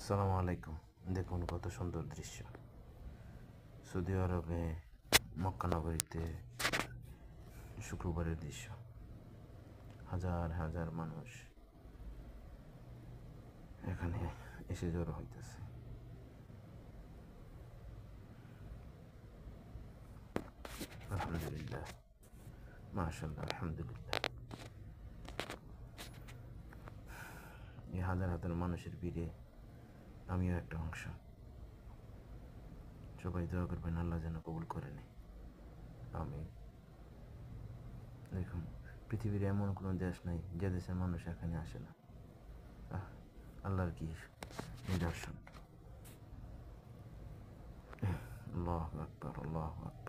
আসসালামু আলাইকুম। দেখুন কত সুন্দর দৃশ্য। সৌদি আরবে মক্কা নগরীতে শুক্রবারের দৃশ্য। হাজার হাজার মানুষ এখানে এসে জড়ো হইতেছে। আলহামদুলিল্লাহ, মাশাআল্লাহ, আলহামদুলিল্লাহ। এই হাজার হাজার মানুষের ভিড়ে আমিও একটা অংশ। সবাই দোয়া করবেন আল্লাহ যেন কবুল করে নেয়। আমি দেখুন, পৃথিবীর এমন কোনো দেশ নাই যে দেশের মানুষ এখানে আসে না। আল্লাহর কি নিদর্শন! আল্লাহু আকবার, আল্লাহু আকবার।